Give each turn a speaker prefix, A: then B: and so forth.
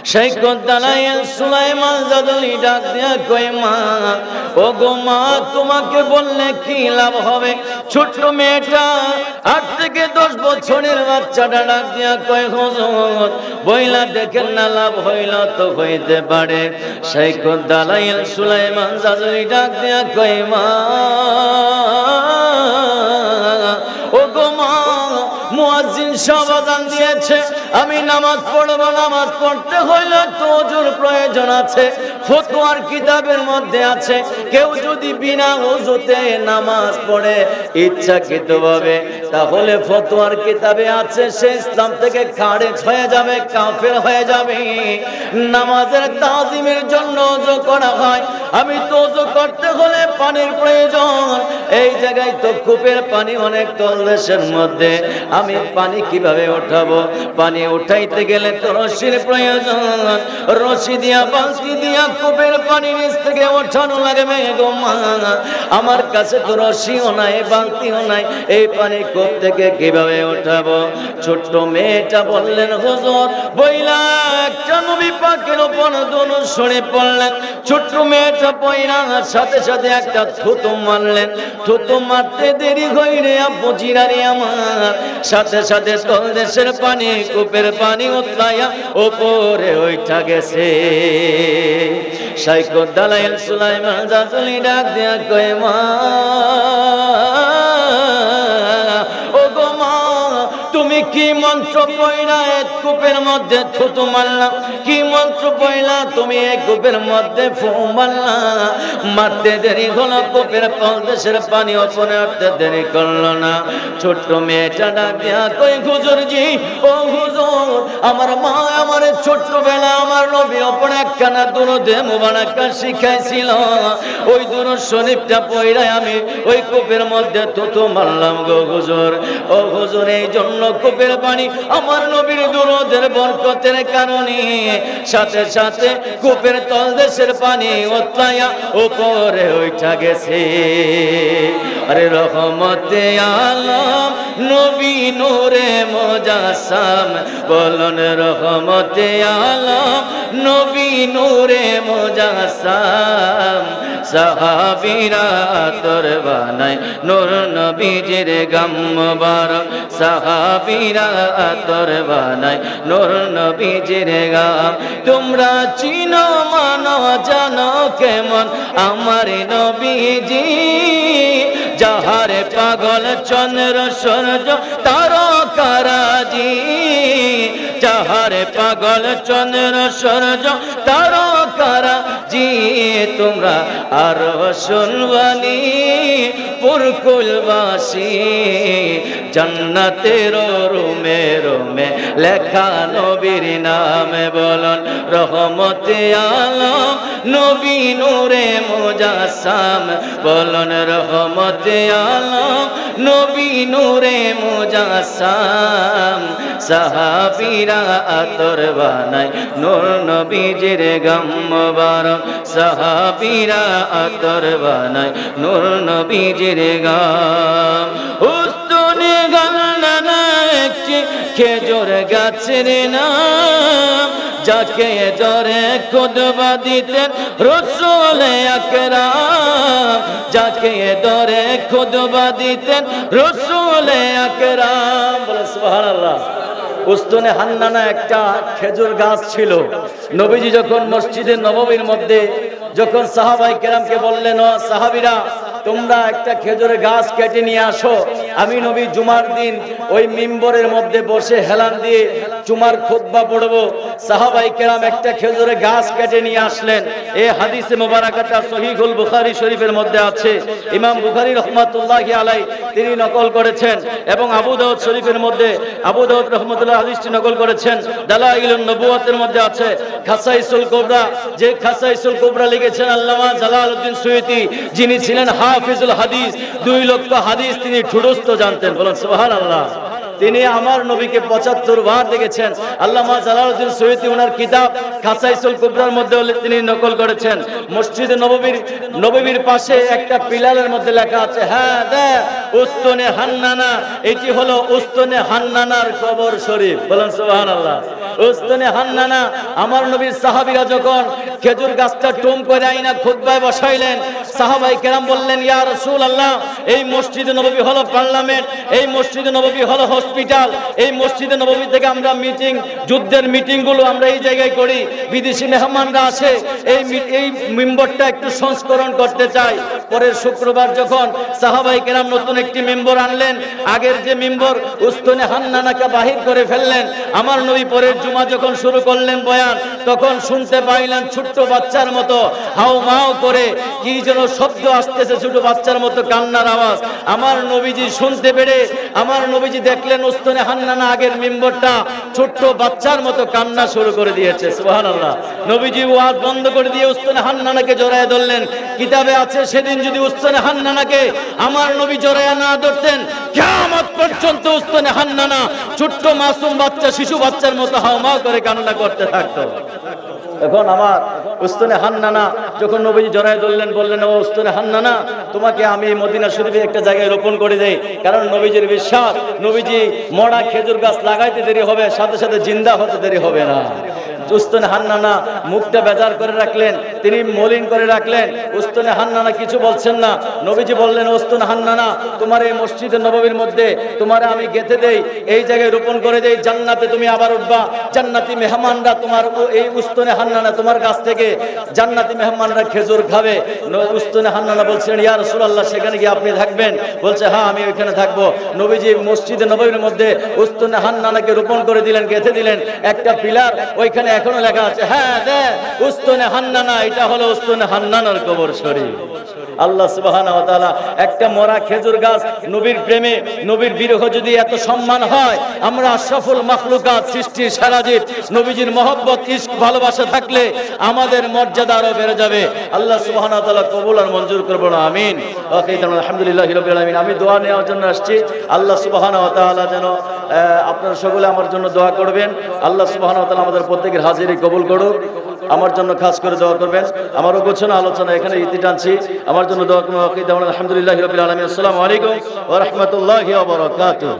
A: শাইখ দালায়েল সুলাইমান জাদুলি ডাক দিয়া কয় মা, ও গো মা, তোমাকে বললে কি লাভ হবে? ছোট্ট মেয়েটা 8 থেকে 10 বছরের বাচ্চাটা ডাক দিয়া কয় হুজুর বইলা দেখেন না, লাভ হইল তো হইতে পারে। শাইখ দালায়েল সুলাইমান জাদুলি ডাক দিয়া কয় মা, ও গো মা, মুয়াজ্জিন সাহেব আযান দিয়েছে, আমি নামাজ পড়ব, নামাজ পড়তে হইলে তো ওযুর প্রয়োজন আছে। ফতোয়ার কিতাবের মধ্যে আছে কেউ যদি বিনা ওযুতে নামাজ পড়ে ইচ্ছাকৃতভাবে, তাহলে ফতোয়ার কিতাবে আছে সে ইসলাম থেকে খারিজ হয়ে যাবে, কাফের হয়ে যাবে। নামাজের তাজিমের জন্য ওযু করা হয়। আমি তো ওযু করতে হলে পানির প্রয়োজন। এই জায়গায় তো কূপের পানি অনেক তলদেশের মধ্যে, আমি পানি কিভাবে উঠাবো? পানি উঠাইতে গেলে তো রশির প্রয়োজন। রশি দিয়া বালতি দিয়া কূপের পানি নিচ থেকে ওঠানো লাগবে গো মা। আমার কাছে তো রশিও নাই, বালতিও নাই, এই পানি কূপ থেকে কিভাবে উঠাবো? ছোট্ট মেয়েটা বললেন হুজুর বইলা একটা নবী পাকের উপর দুরূদ শরীফ পড়লেন। ছোট্ট মেয়েটা পয়রা সাথে সাথে একটা থুতু মারলেন। থুতু মারতে দেরি হইরে আব্বু জিরানি আমার, সাথে সাথে তলদেশের পানি কূপের পানি উতলাইয়া উপরে উঠা গেছে। শাইখ দালায়েল সুলাইমান জাদুলি ডাক দিয়া কয় মা, ও গো মা, তুমি কি মন্ত্র পড়লা কূপের মধ্যে থুতু মারলা? কি মন্ত্র পড়লা তুমি এই কূপের মধ্যে ফু মারলা? মারতে দেরি হলো, কূপের তলদেশের পানি উপরে উঠতে দেরি করলো না। ছোট্ট মেয়েটা ডাক দিয়া কই হুজুরজি, ও হুজুর, আমার মা আমার ছোট্টবেলা আমার নবীর উপর একখানা দুরূদে মুবারাকা শিখাইছিল। ওই দুরূদ শরীফটা পড়ে আমি ওই কূপের মধ্যে থুতু মারলাম গো হুজুর। ও হুজুর, এই জন্য কূপের পানি আমার নবীর দুরূদের বরকতের কারণে সাথে সাথে কূপের তলদেশের পানি উতলাইয়া উপরে উঠা গেছে। আরে রহমতে আলম নবী নূরে মুজাসসাম, বলুন রহমতে আলম নবী নূরে মুজাসসাম। সাহাবীরা আতর বানায় নূর নবীজির গাম মুবারক, সাহাবীরা আতর বানায় নূর নবীজির গাম। তোমরা চিনো মানো জানো কেমন আমার নবীজি, যাহারে পাগল চন্দ্র সূর্য তারকারাজি, যাহারে পাগল চন্দ্র সূর্য তারকারাজি। তোমরা আরো শুনবানি পুরকুলবাসী, জান্নাতের রুমে রুমে লেখা নবীর নামে, বলুন রহমতে আলম নবী নূরে মুজাসসাম, বলুন রহমতে আলম নবী নূরে মুজাসসাম। সাহাবীরা আতর বানায় নূর নবীজির গাম মুবারক, সাহাবীরা আতর বানায় নূর নবীজির গাম। উস্তুনে গালনা একটি খেজুর গাছের নাম, যাকে ধরে খুতবা দিতেন রাসূল আকরাম, যাকে ধরে খুতবা দিতেন রাসূল আকরাম। বলে সুবহানাল্লাহ। উস্তুনে হান্নানা একটা খেজুর গাছ ছিল। নবীজি যখন মসজিদে নববীর মধ্যে যখন সাহাবায়ে কেরামকে বললেন, ও সাহাবীরা তোমরা একটা খেজুরের গাছ কেটে নিয়ে আসো, আমি নবী জুমার দিন ওই মিম্বরের মধ্যে বসে হেলান দিয়ে জুমার খুতবা পড়বো। সাহাবায়ে কেরাম একটা খেজুরের গাছ কেটে নিয়ে আসলেন। এই হাদিসে মুবারাকাটা সহিহুল বুখারী শরীফের মধ্যে আছে। ইমাম বুখারী রাহমাতুল্লাহি আলাইহি তিনি নকল করেছেন এবং আবু দাউদ শরীফের মধ্যে আবু দাউদ রাহমাতুল্লাহ হাদিসটি নকল করেছেন। দালাইলুন নবুওয়াতের মধ্যে আছে। খাসাইসুল কুবরা, যে খাসাইসুল কুবরা লিখেছেন আল্লামা জালালউদ্দিন সুয়ুতী, যিনি ছিলেন হাফিজুল হাদিস, 2 লক্ষ হাদিস তিনি ঠুডস্থ জানতেন। বলুন সুবহানাল্লাহ। তিনি আমার নবীকে 75 বার দেখেছেন। আল্লামা জালালউদ্দিন সুয়ুতী ওনার কিতাব খাসাইসুল কুবরার মধ্যে তিনি নকল করেছেন। মসজিদে নববীর পাশে একটা পিলারের মধ্যে লেখা আছে, হ্যাঁ দেখ উস্তুনে হান্নানা, এটি হলো উস্তুনে হান্নানার কবর শরীফ। বলুন সুবহানাল্লাহ। উস্তনে হান্নানা আমার নবীর সাহাবীরা যখন খেজুর গাছটা টুম করে আইনা খুতবায় বসাইলেন, সাহাবায়ে কেরাম বললেন, ইয়া রাসূলুল্লাহ, এই মসজিদে নববী হলো পার্লামেন্ট, এই মসজিদে নববী হলো হসপিটাল, এই মসজিদে নববী থেকে আমরা মিটিং, যুদ্ধের মিটিংগুলো আমরা এই জায়গায় করি, বিদেশি মেহমানরা আসে, এই মিম্বরটা একটু সংস্করণ করতে চাই। পরের শুক্রবার যখন সাহাবায়ে কেরাম নতুন একটি মিম্বর আনলেন, আগের যে মিম্বর উস্তনে হান্নানাকে বাহির করে ফেললেন। আমার নবী পরের জুমা যখন শুরু করলেন বয়ান, তখন শুনতে পাইলেন ছোট্ট বাচ্চার মতো হাউ মাউ করে কি যেন শব্দ আসতেছে, ছোট বাচ্চার মতো কান্নার আওয়াজ। আমার নবীজি শুনতে পেরে আমার নবীজি দেখলেন উস্তনে হান্নানা আগের মিম্বরটা ছোট্ট বাচ্চার মতো কান্না শুরু করে দিয়েছে। সুবহানাল্লাহ। নবীজি ওয়াজ বন্ধ করে দিয়ে উস্তনে হান্নানাকে জড়ায় ধরলেন। কিতাবে আছে সেদিন যদি উস্তনে হান্নানাকে আমার নবী জড়ায় না ধরতেন, কিয়ামত পর্যন্ত উস্তনে হান্নানা ছোট্ট মাসুম বাচ্চা, শিশু বাচ্চার মতো হাওমাও করে কান্না করতে থাকতো। এখন আমার উস্তনে হান্নানা যখন নবীজি জড়ায় ধরলেন, বললেন, ও উস্তনে হান্নানা, তোমাকে আমি মদিনা শরীফে একটা জায়গায় রোপণ করে দেই। কারণ নবীজির বিশ্বাস, নবীজি মরা খেজুর গাছ লাগাইতে দেরি হবে, সাথে সাথে জিন্দা হতে দেরি হবে না। উস্তনে হান্নানা মুখটা বেজার করে রাখলেন, তিনি মলিন করে রাখলেন। উস্তনে হান্নানা কিছু বলছেন না। নবীজি বললেন, উস্তনে হান্নানা, তোমার এই মসজিদে নববীর মধ্যে তোমারে আমি গেঁথে দেই, এই জায়গায় রোপণ করে দেই, জান্নাতে তুমি আবার উঠবা, জান্নাতি মেহমানরা তোমার এই উস্তনে হান্নানা তোমার কাছ থেকে জান্নাতি মেহমানরা খেজুর খাবে। উস্তনে হান্নানা বলছেন, ইয়া রাসূলুল্লাহ, সেখানে গিয়ে আপনি থাকবেন? বলছে, হ্যাঁ, আমি ওইখানে থাকবো। নবীজি মসজিদে নববীর মধ্যে উস্তনে হান্নানাকে রোপণ করে দিলেন, গেঁথে দিলেন একটা পিলার, ওইখানে এখনো লেখা আছে, হ্যাঁ দেখ উস্তনে হান্নানা, এটা হলো উস্তনে হান্নানার কবর শরীফ। আল্লাহ সুবহানাহু ওয়া তাআলা একটা মরা খেজুর গাছ, নবীর প্রেমে, নবীর বিরহ যদি এত সম্মান হয়, আমরা আশরাফুল মাখলুকাত, সৃষ্টির সারা জীব, নবীজির মহব্বত, ইশক, ভালোবাসা থাকলে আমাদের মর্যাদা আরো বেড়ে যাবে। আল্লাহ সুবহানাহু ওয়া তাআলা কবুল আর মঞ্জুর করবেন, আমিন। আলহামদুলিল্লাহি রাব্বিল আলামিন। আমি দোয়া নেওয়ার জন্য আসছি। আল্লাহ সুবহানাহু ওয়া তাআলা যেন আপনারা সকলে আমার জন্য দোয়া করবেন। আল্লাহ সুবহানাহু ওয়া তাআলা আমাদের প্রত্যেকের হাজিরি কবুল করুক। আমার জন্য খাস করে দোয়া করবেন। আমার গোছানো আলোচনা এখানে ইতি টানছি। আমার জন্য দোয়া করুন। আলহামদুলিল্লাহি রাব্বিল আলামিন। আসসালামু আলাইকুম ওয়া রাহমাতুল্লাহি ওয়া বারাকাতুহু।